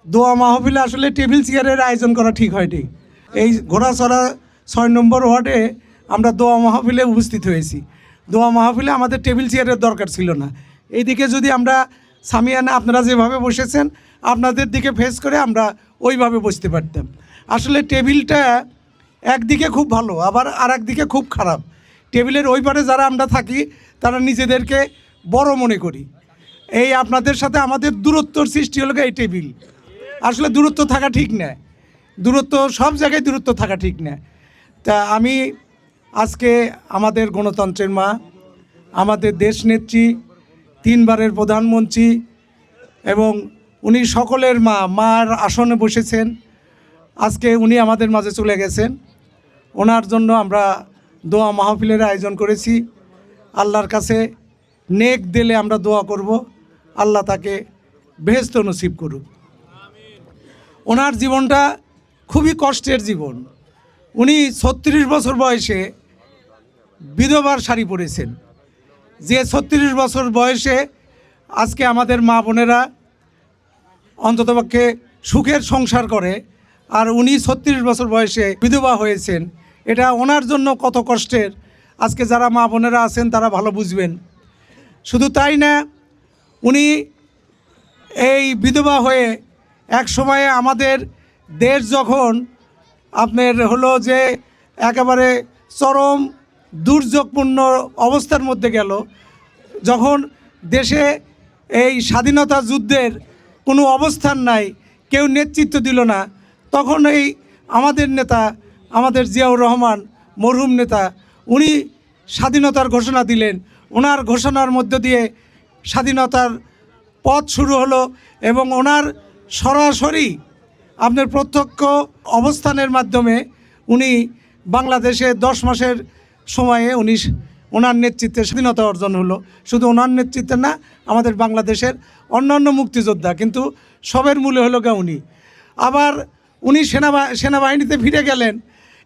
দোয়া মাহফিলে আসলে টেবিল চেয়ারের আয়োজন করা ঠিক হয়নি। এই ঘোড়াছড়া ৬ নম্বর ওয়ার্ডে আমরা দোয়া মাহফিলে উপস্থিত হয়েছি। দোয়া মাহফিলে আমাদের টেবিল চেয়ারের দরকার ছিল না। এইদিকে যদি আমরা সামিয়ানা আপনারা যেভাবে বসেছেন আপনাদের দিকে ফেস করে আমরা ওইভাবে বসতে পারতাম। আসলে টেবিলটা একদিকে খুব ভালো, আবার আর একদিকে খুব খারাপ। টেবিলের ওই পারে যারা আমরা থাকি তারা নিজেদেরকে বড় মনে করি। এই আপনাদের সাথে আমাদের দূরত্বর সৃষ্টি হলো এই টেবিল। আসলে দূরত্ব থাকা ঠিক না, দূরত্ব সব জায়গায় দূরত্ব থাকা ঠিক না। তা আমি আজকে আমাদের গণতন্ত্রের মা, আমাদের দেশনেত্রী, 3 বারের প্রধানমন্ত্রী এবং উনি সকলের মা, মার আসনে বসেছেন। আজকে উনি আমাদের মাঝে চলে গেছেন। ওনার জন্য আমরা দোয়া মাহফিলের আয়োজন করেছি। আল্লাহর কাছে নেক দিলে আমরা দোয়া করব, আল্লাহ তাকে বেহেশত নসিব করুক। ওনার জীবনটা খুবই কষ্টের জীবন। উনি 36 বছর বয়সে বিধবার শাড়ি পরেছেন। যে 36 বছর বয়সে আজকে আমাদের মা বোনেরা অন্ততপক্ষে সুখের সংসার করে, আর উনি 36 বছর বয়সে বিধবা হয়েছেন, এটা ওনার জন্য কত কষ্টের আজকে যারা মা বোনেরা আছেন তারা ভালো বুঝবেন। শুধু তাই না, উনি এই বিধবা হয়ে এক সময়ে আমাদের দেশ যখন আপনার হলো যে একেবারে চরম দুর্যোগপূর্ণ অবস্থার মধ্যে গেল, যখন দেশে এই স্বাধীনতা যুদ্ধের কোনো অবস্থান নাই, কেউ নেতৃত্ব দিল না, তখন এই আমাদের নেতা, আমাদের জিয়াউর রহমান মরহুম নেতা, উনি স্বাধীনতার ঘোষণা দিলেন। ওনার ঘোষণার মধ্য দিয়ে স্বাধীনতার পথ শুরু হলো এবং ওনার সরাসরি আপনার প্রত্যক্ষ অবস্থানের মাধ্যমে উনি বাংলাদেশে 10 মাসের সময়ে ওনার নেতৃত্বে স্বাধীনতা অর্জন হলো। শুধু ওনার নেতৃত্বে না, আমাদের বাংলাদেশের অন্যান্য মুক্তিযোদ্ধা, কিন্তু সবের মূলে হলো উনি। আবার উনি সেনাবাহিনীতে ফিরে গেলেন।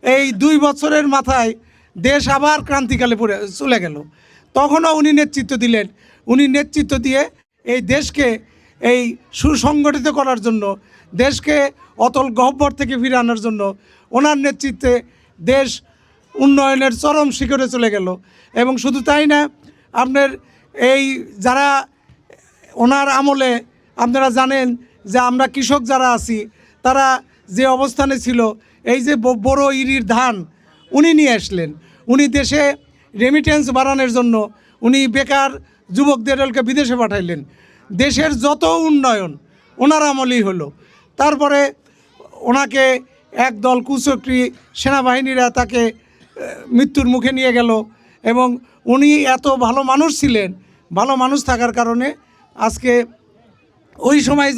এই 2 বছরের মাথায় দেশ আবার ক্রান্তিকালে চলে গেল। তখনও উনি নেতৃত্ব দিলেন। উনি নেতৃত্ব দিয়ে এই দেশকে এই সুসংগঠিত করার জন্য, দেশকে অতল গহ্বর থেকে ফিরে আনার জন্য ওনার নেতৃত্বে দেশ উন্নয়নের চরম শিখরে চলে গেল। এবং শুধু তাই না, আপনার এই যারা ওনার আমলে আপনারা জানেন যে আমরা কৃষক যারা আছি তারা যে অবস্থানে ছিল, এই যে বড় ইরির ধান উনি নিয়ে আসলেন। উনি দেশে রেমিটেন্স বাড়ানোর জন্য উনি বেকার যুবকদেরকে বিদেশে পাঠাইলেন। দেশের যত উন্নয়ন ওনার আমলেই হলো। তারপরে ওনাকে একদল কুচক্রী সেনাবাহিনীরা তাকে মৃত্যুর মুখে নিয়ে গেল। এবং উনি এত ভালো মানুষ ছিলেন, ভালো মানুষ থাকার কারণে আজকে ওই সময়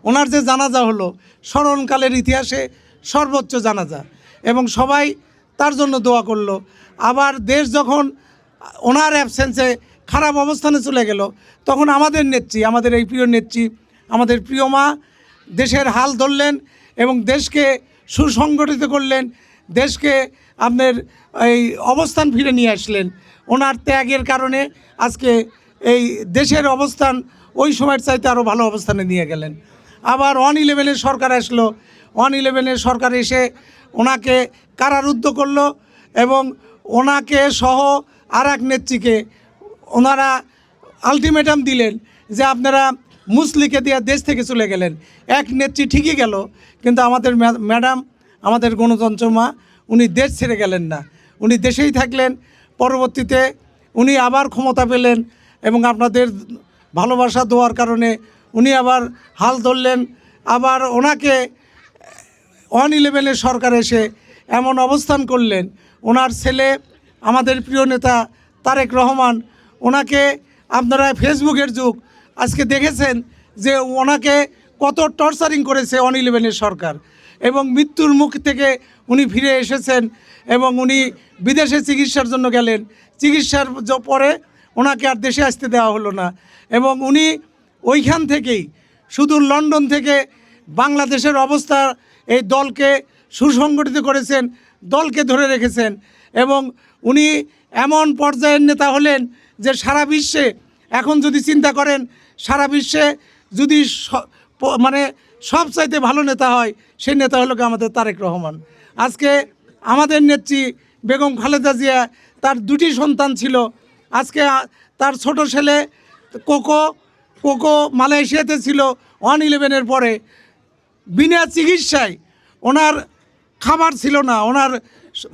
ওনার যে জানাজা হলো স্মরণকালের ইতিহাসে সর্বোচ্চ জানাজা, এবং সবাই তার জন্য দোয়া করলো। আবার দেশ যখন ওনার অ্যাবসেন্সে খারাপ অবস্থানে চলে গেল, তখন আমাদের নেত্রী, আমাদের এই প্রিয় নেত্রী, আমাদের প্রিয় মা দেশের হাল ধরলেন এবং দেশকে সুসংগঠিত করলেন, দেশকে আপনার এই অবস্থান ফিরে নিয়ে আসলেন। ওনার ত্যাগের কারণে আজকে এই দেশের অবস্থান ওই সময়ের চাইতে আরও ভালো অবস্থানে নিয়ে গেলেন। আবার 111-এর সরকার আসলো। 111-এর সরকার এসে ওনাকে কারারুদ্ধ করলো এবং ওনাকে সহ আর এক নেত্রীকে ওনারা আলটিমেটাম দিলেন যে আপনারা মুসলিকে দিয়ে দেশ থেকে চলে গেলেন। এক নেত্রী ঠিকই গেল, কিন্তু আমাদের ম্যাডাম, আমাদের গণতন্ত্র মা, উনি দেশ ছেড়ে গেলেন না, উনি দেশেই থাকলেন। পরবর্তীতে উনি আবার ক্ষমতা পেলেন এবং আপনাদের ভালোবাসা দেওয়ার কারণে উনি আবার হাল ধরলেন। আবার ওনাকে 111-এর সরকার এসে এমন অবস্থান করলেন, ওনার ছেলে আমাদের প্রিয় নেতা তারেক রহমান, ওনাকে আপনারা ফেসবুকের যুগ, আজকে দেখেছেন যে ওনাকে কত টর্চারিং করেছে 111-এর সরকার, এবং মৃত্যুর মুখ থেকে উনি ফিরে এসেছেন এবং উনি বিদেশে চিকিৎসার জন্য গেলেন। চিকিৎসার পরে ওনাকে আর দেশে আসতে দেওয়া হলো না এবং উনি ওইখান থেকেই শুধু লন্ডন থেকে বাংলাদেশের অবস্থা, এই দলকে সুসংগঠিত করেছেন, দলকে ধরে রেখেছেন এবং উনি এমন পর্যায়ের নেতা হলেন যে সারা বিশ্বে এখন যদি চিন্তা করেন, সারা বিশ্বে যদি মানে সব চাইতে ভালো নেতা হয়, সেই নেতা হলো কি আমাদের তারেক রহমান। আজকে আমাদের নেত্রী বেগম খালেদা জিয়া, তার 2টি সন্তান ছিল। আজকে তার ছোট ছেলে কোকো মালয়েশিয়াতে ছিল 111-এর পরে, বিনা চিকিৎসায়, ওনার খাবার ছিল না, ওনার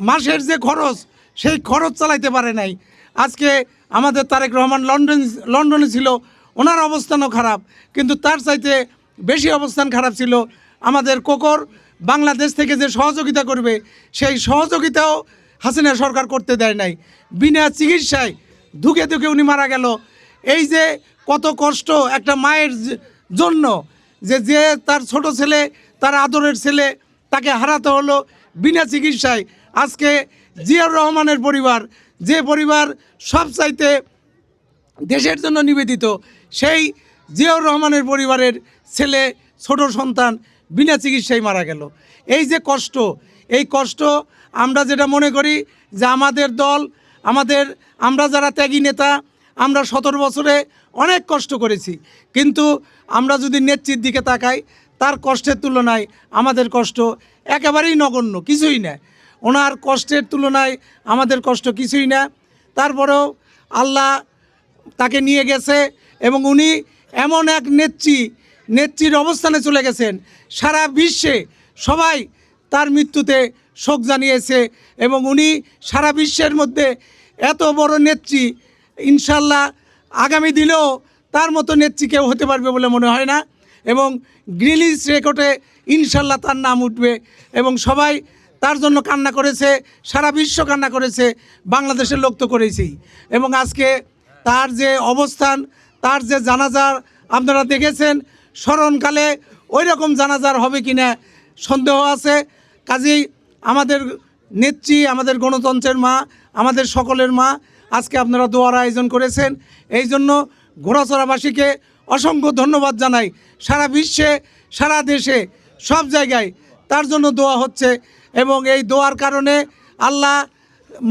মাসের যে খরচ সেই খরচ চালাইতে পারে নাই। আজকে আমাদের তারেক রহমান লন্ডনে ছিল, ওনার অবস্থানও খারাপ, কিন্তু তার চাইতে বেশি অবস্থান খারাপ ছিল আমাদের কোকোর। বাংলাদেশ থেকে যে সহযোগিতা করবে সেই সহযোগিতাও হাসিনা সরকার করতে দেয় নাই। বিনা চিকিৎসায় ধুকে উনি মারা গেল। এই যে কত কষ্ট একটা মায়ের জন্য, যে তার ছোট ছেলে, তার আদরের ছেলে, তাকে হারাতে হলো বিনা চিকিৎসায়। আজকে জিয়াউর রহমানের পরিবার, যে পরিবার সবচাইতে দেশের জন্য নিবেদিত, সেই জিয়াউর রহমানের পরিবারের ছেলে, ছোট সন্তান বিনা চিকিৎসায় মারা গেল। এই যে কষ্ট, এই কষ্ট আমরা যেটা মনে করি যে আমাদের দল, আমরা যারা ত্যাগী নেতা, আমরা 17 বছরে অনেক কষ্ট করেছি, কিন্তু আমরা যদি নেত্রীর দিকে তাকাই, তার কষ্টের তুলনায় আমাদের কষ্ট একেবারেই নগণ্য, কিছুই না। ওনার কষ্টের তুলনায় আমাদের কষ্ট কিছুই না। তারপরেও আল্লাহ তাকে নিয়ে গেছে এবং উনি এমন এক নেত্রীর অবস্থানে চলে গেছেন। সারা বিশ্বে সবাই তার মৃত্যুতে শোক জানিয়েছে এবং উনি সারা বিশ্বের মধ্যে এত বড় নেত্রী, ইনশাল্লাহ আগামী দিনেও তার মতো নেত্রী কেউ হতে পারবে বলে মনে হয় না, এবং গ্রিনিজ রেকর্ডে ইনশাল্লাহ তার নাম উঠবে। এবং সবাই তার জন্য কান্না করেছে, সারা বিশ্ব কান্না করেছে, বাংলাদেশের লোক তো করেছেই। এবং আজকে তার যে অবস্থান, তার যে জানাজার আপনারা দেখেছেন, স্মরণকালে ওই রকম জানাজার হবে কি না সন্দেহ আছে। কাজেই আমাদের নেত্রী, আমাদের গণতন্ত্রের মা, আমাদের সকলের মা, আজকে আপনারা দোয়ার আয়োজন করেছেন, এই জন্য ঘোড়াচড়াবাসীকে অসংখ্য ধন্যবাদ জানাই। সারা বিশ্বে, সারা দেশে, সব জায়গায় তার জন্য দোয়া হচ্ছে এবং এই দোয়ার কারণে আল্লাহ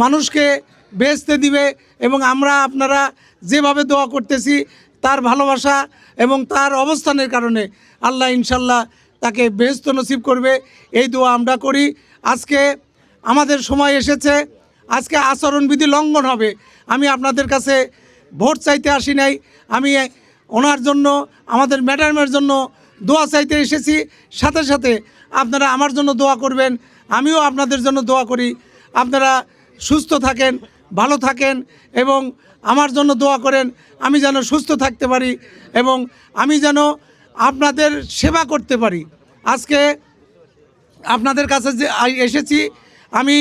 মানুষকে বেহেশতে দিবে। এবং আপনারা যেভাবে দোয়া করতেছি, তার ভালোবাসা এবং তার অবস্থানের কারণে আল্লাহ ইনশাল্লাহ তাকে বেহেশত নসিব করবে, এই দোয়া আমরা করি। আজকে আমাদের সময় এসেছে, আজকে আচরণবিধি লঙ্ঘন হবে। আমি আপনাদের কাছে ভোট চাইতে আসি নাই, আমি ওনার জন্য, আমাদের ম্যাডামের জন্য দোয়া চাইতে এসেছি। সাথে সাথে আপনারা আমার জন্য দোয়া করবেন, আমিও আপনাদের জন্য দোয়া করি। আপনারা সুস্থ থাকেন, ভালো থাকেন এবং আমার জন্য দোয়া করেন, আমি যেন সুস্থ থাকতে পারি এবং আমি যেন আপনাদের সেবা করতে পারি। আজকে আপনাদের কাছে যে এসেছি, আমি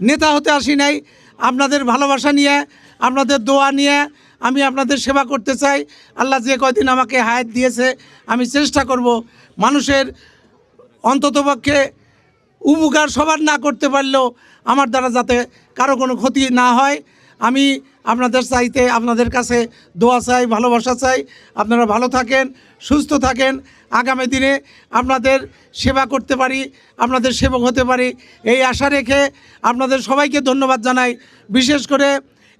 নেতা হতে আসি নাই, আপনাদের ভালোবাসা নিয়ে, আপনাদের দোয়া নিয়ে আমি আপনাদের সেবা করতে চাই। আল্লাহ যে কয়দিন আমাকে হায়াত দিয়েছে, আমি চেষ্টা করব মানুষের অন্ততপক্ষে উপকার সবার না করতে পারলেও আমার দ্বারা যাতে কারো কোনো ক্ষতি না হয়। আমি আপনাদের কাছে দোয়া চাই, ভালোবাসা চাই। আপনারা ভালো থাকেন, সুস্থ থাকেন, আগামী দিনে আপনাদের সেবা করতে পারি, আপনাদের সেবক হতে পারি, এই আশা রেখে আপনাদের সবাইকে ধন্যবাদ জানাই। বিশেষ করে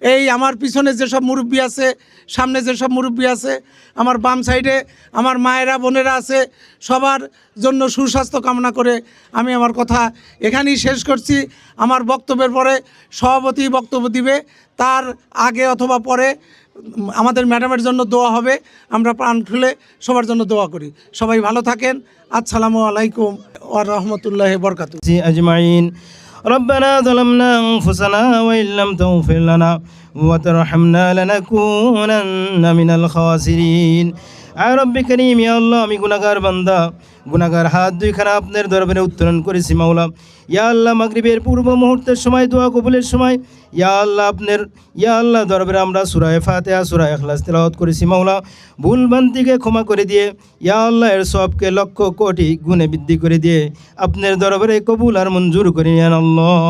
এই আমার পিছনে যেসব মুরব্বি আছে, সামনে যেসব মুরব্বি আছে, আমার বাম সাইডে আমার মায়েরা, বোনেরা আছে, সবার জন্য সুস্বাস্থ্য কামনা করে আমি আমার কথা এখানেই শেষ করছি। আমার বক্তব্যের পরে সভাপতি বক্তব্য দিবে, তার আগে অথবা পরে আমাদের ম্যাডামের জন্য দোয়া হবে। আমরা প্রাণ খুলে সবার জন্য দোয়া করি। সবাই ভালো থাকেন। আসসালামু আলাইকুম ওয়া রাহমাতুল্লাহি ওয়া বারাকাতুহু আজমাইন। ربنا ظلمنا أنفسنا وإن لم تغفر لنا وترحمنا لنكونن من الخاسرين। আয় রব্বে করিম, ইয়া আল্লাহ, আমি গুনাহগার বান্দা, গুনাহগার হাত দুইখানা আপনার দরবারে উত্তোলন করেছি মাওলা। ইয়া আল্লাহ, মাগরিবের পূর্ব মুহূর্তের সময়, দোয়া কবুলের সময়, ইয়া আল্লাহ দরবারে আমরা সূরা ফাতিহা, সূরা ইখলাস তেলাওয়াত করেছি মাওলা। ভুল ভ্রান্তিকে ক্ষমা করে দিয়ে, ইয়া আল্লাহ, এর সবকে লক্ষ কোটি গুণে বৃদ্ধি করে দিয়ে আপনার দরবারে কবুল আর মঞ্জুর করে নেন আল্লাহ।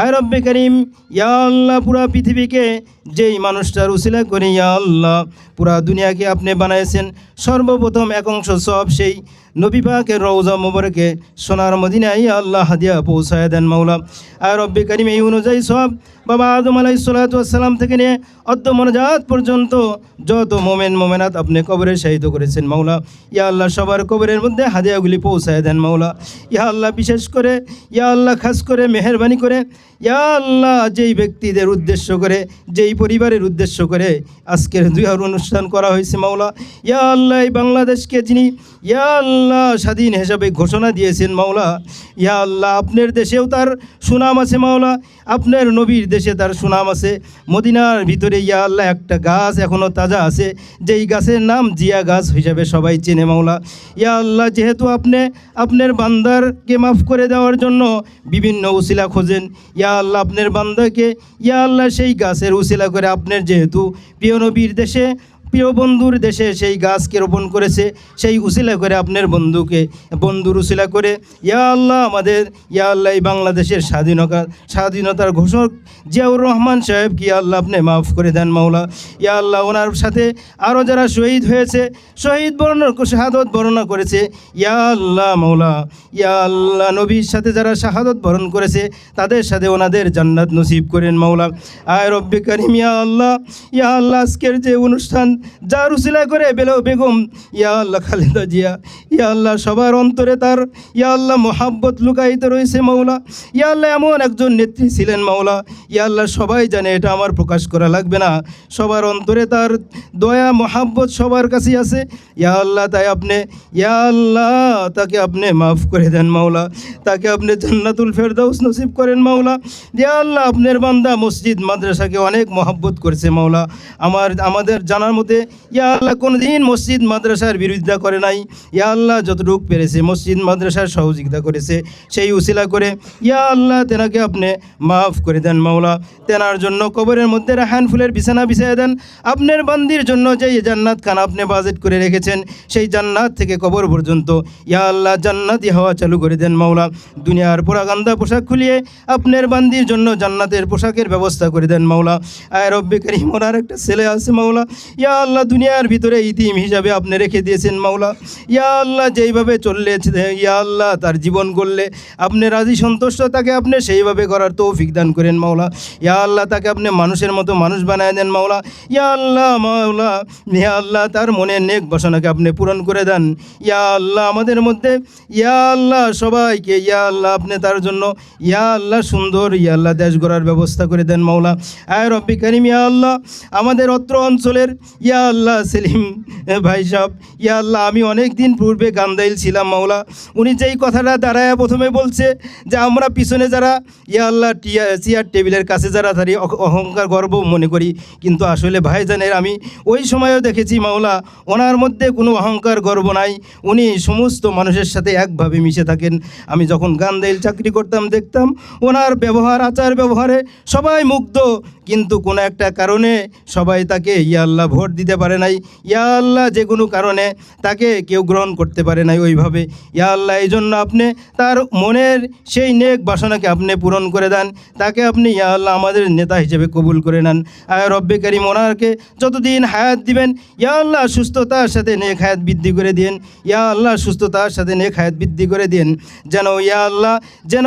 আয় রব্বে করিম, ইয়া আল্লাহ, পুরা পৃথিবীকে যেই মানুষটার উসিলা করে, ইয়া আল্লাহ, পুরা দুনিয়াকে আপনি বানাইছেন, সর্বপ্রথম এক অংশ সব সেই নবী পাকের রওজা মোবারকে সোনার মদিনায়, ইয়া আল্লাহ, হাদিয়া পৌঁছায় দেন মাওলা। আয় রব্বে করিম, এই অনুযায়ী সব বাবা আদম আলাইহিসসালাম থেকে নিয়ে অদ্য মনাজাত পর্যন্ত যত মোমেন মোমেনাত আপনি কবরে শাহিদ করেছেন মাওলা, ইয়া আল্লাহ সবার কবরের মধ্যে হাদিয়াগুলি পৌঁছায় দেন মাওলা। ইয়া আল্লাহ বিশেষ করে, ইয়া আল্লাহ খাস করে মেহেরবানি করে, ইয়া আল্লাহ যেই ব্যক্তিদের উদ্দেশ্য করে, যেই পরিবারের উদ্দেশ্য করে আজকের দুয়ার অনুষ্ঠান করা হয়েছে মাওলা, ইয়া আল্লাহ এই বাংলাদেশকে যিনি ইয়া আল্লাহ স্বাধীন হিসাবে ঘোষণা দিয়েছেন মাওলা, ইয়া আল্লাহ আপনার দেশেও তার সুনাম আছে মাওলা, আপনার নবীর দেশে তার সুনাম আছে। মদিনার ভিতরে ইয়া আল্লাহ একটা গাছ এখনও তাজা আছে, যেই গাছের নাম জিয়া গাছ হিসাবে সবাই চেনে মাওলা। ইয়া আল্লাহ যেহেতু আপনি আপনার বান্দারকে মাফ করে দেওয়ার জন্য বিভিন্ন উসিলা খোঁজেন, ইয়া আল্লাহ আপনার বান্দাকে ইয়া আল্লাহ সেই গাছের উসিলা করে আপনার যেহেতু প্রিয় নবীর দেশে প্রিয় বন্ধুর দেশে সেই গাছকে রোপণ করেছে, সেই উসিলা করে আপনার বন্ধুর উসিলা করে ইয়া আল্লাহ আমাদের ইয়া আল্লাহ এই বাংলাদেশের স্বাধীনতার ঘোষক জিয়াউর রহমান সাহেব কি আল্লাহ আপনি মাফ করে দেন মাওলা। ইয়া আল্লাহ ওনার সাথে আরও যারা শহীদ হয়েছে, শাহাদত বর্ণনা করেছে, ইয়া আল্লাহ মাওলা, ইয়া আল্লাহ নবীর সাথে যারা শাহাদত বরণ করেছে তাদের সাথে ওনাদের জান্নাত নসিব করেন মাওলা। আয় রব্বে কারিম ইয়া আল্লাহ আজকের যে অনুষ্ঠান যার উসিলা করে বেগম ইয়া আল্লাহ খালেদা জিয়া, ইয়া আল্লাহ সবার অন্তরে তার ইয়া আল্লাহ মোহাব্বত লুকায়িত রয়েছে মাওলা। ইয়া আল্লাহ এমন একজন নেত্রী ছিলেন মাওলা, ইয়া আল্লাহ সবাই জানে, এটা আমার প্রকাশ করা লাগবে না, সবার অন্তরে তার দয়া মোহাব্বত সবার কাছেই আছে। ইয়া আল্লাহ তাই আপনি ইয়া আল্লাহ তাকে আপনি মাফ করে দেন মাওলা, তাকে আপনি জান্নাতুল ফেরদাউস নসিব করেন মাওলা। ইয়া আল্লাহ আপনার বান্দা মসজিদ মাদ্রাসাকে অনেক মোহাব্বত করেছে মাওলা। আমাদের জানার মধ্যে ইয়া আল্লাহ কোনোদিন মসজিদ মাদ্রাসার বিরোধিতা করে নাই, ইয়া আল্লাহ যতটুকু পেরেছে মসজিদ মাদ্রাসার সহযোগিতা করেছে, সেই উসিলা করে ইয়া আল্লাহ তেনাকে আপনি মাফ করে দেন মাওলা। তেনার জন্য কবরের মধ্যে রাহান ফুলের বিছানা বিছিয়ে দেন। আপনার বান্দির জন্য যেই জান্নাত খান আপনি বাজেট করে রেখেছেন, সেই জান্নাত থেকে কবর পর্যন্ত ইয়া আল্লাহ জান্নাতি হাওয়া চালু করে দেন মাওলা। দুনিয়ার পোড়াগান্দা পোশাক খুলিয়ে আপনার বান্দির জন্য জান্নাতের পোশাকের ব্যবস্থা করে দেন মাওলা। আয় রব্বে কারিম ওনার একটা ছেলে আছে মাওলা, ইয়া আল্লাহ দুনিয়ার ভিতরে ইতিম হিসাবে আপনি রেখে দিয়েছেন মাওলা। ইয়া আল্লাহ যেইভাবে চললে ইয়া আল্লাহ তার জীবন গড়লে আপনি রাজি সন্তুষ্ট, তাকে আপনি সেইভাবে করার তৌফিক দান করেন মাওলা। ইয়া আল্লাহ তাকে আপনি মানুষের মতো মানুষ বানায় দেন মাওলা। ইয়া আল্লাহ মাওলা, ইয়া আল্লাহ তার মনের নেক বাসনাকে আপনি পূরণ করে দেন। ইয়া আল্লাহ আমাদের মধ্যে ইয়া আল্লাহ সবাইকে ইয়া আল্লাহ আপনি তার জন্য ইয়া আল্লাহ সুন্দর ইয়া আল্লাহ দেশ গড়ার ব্যবস্থা করে দেন মাওলা। আয় রব্বি কারিম ইয়া আল্লাহ আমাদের অত্র অঞ্চলের ইয়া আল্লাহ সেলিম ভাই সাহেব, ইয়া আল্লাহ আমি অনেক দিন পূর্বে গান্দাইল ছিলাম মাওলা, উনি যেই কথাটা দাঁড়ায় প্রথমে বলছে যে আমরা পিছনে যারা ইয়া আল্লাহ চেয়ার টেবিলের কাছে যারা দাঁড়ি অহংকার গর্ব মনে করি, কিন্তু আসলে ভাইজানের আমি ওই সময়ও দেখেছি মাওলা ওনার মধ্যে কোনো অহংকার গর্ব নাই, উনি সমস্ত মানুষের সাথে একভাবে মিশে থাকেন। আমি যখন গান্দাইল চাকরি করতাম দেখতাম ওনার ব্যবহার আচার ব্যবহারে সবাই মুগ্ধ, কিন্তু কোনো একটা কারণে সবাই তাকে ইয়া আল্লাহ ভোট দিতে পারে নাই, ইয়া আল্লাহ যে কোনো কারণে তাকে কেউ গ্রহণ করতে পারে নাই ওইভাবে। ইয়া আল্লাহ এই জন্য আপনি তার মনের সেই নেক বাসনাকে আপনি পূরণ করে দেন, তাকে আপনি ইয়া আল্লাহ আমাদের নেতা হিসেবে কবুল করে নেন। আর রব্বে কারিম ওনারকে যতদিন হায়াত দিবেন ইয়া আল্লাহ সুস্থতার সাথে নেক হায়াত বৃদ্ধি করে দিন, ইয়া আল্লাহ সুস্থতার সাথে নেক হায়াত বৃদ্ধি করে দিন, যেন ইয়া আল্লাহ যেন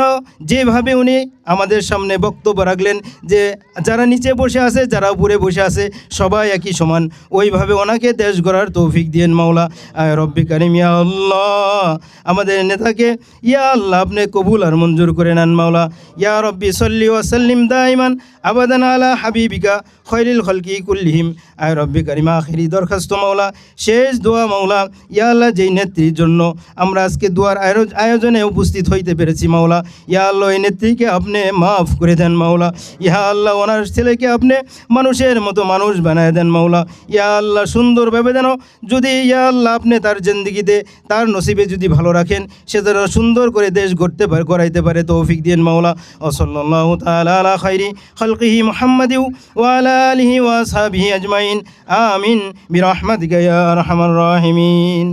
যেভাবে উনি আমাদের সামনে বক্তব্য রাখলেন যে যারা নিচে বসে আছে যারা উপরে বসে আছে সবাই একই সমান, ওইভাবে ওনাকে দেশ গড়ার তৌফিক দিয়েন মাওলা। আয় রব্বি কারিম ইয়া আল্লাহ আমাদের নেতাকে ইয়া আল্লাহ আপনি কবুল আর মঞ্জুর করে নেন মাওলা। ইয়া রব্বি সল্লি ওয়া সাল্লিম দাইমান আবাদান আলা হাবিবিকা খৈরিল খলকি কুল্লিহিম। আয় রব্বি কারিম আখিরি দরখাস্ত মাওলা, শেষ দোয়া মাওলা, ইয়া আল্লাহ যেই নেত্রীর জন্য আমরা আজকে দোয়ার আয়োজনে উপস্থিত হইতে পেরেছি মাওলা, ইয়া আল্লাহ এই নেত্রীকে আপনি মাফ করে দেন মাওলা। ইয়া আল্লাহ ওনার ছেলেকে আপনি মানুষের মতো মানুষ বানায় দেন মাওলা। ইয়া আল্লাহ সুন্দরভাবে যেন যদি ইয়া আল্লাহ আপনি তার জিন্দিগিতে তার নসিবে যদি ভালো রাখেন, সে যেন সুন্দর করে দেশ গড়াইতে পারে তৌফিক দিন মাওলা। ও সাল্লাল্লাহু তাআলা আলা খাইরি খালকিহি মুহাম্মাদিউ ওয়া আলা আলিহি ওয়া আসহাবিহি আজমাইন। আমিন বিরহমাতিকা ইয়া আরহামার রাহিমিন।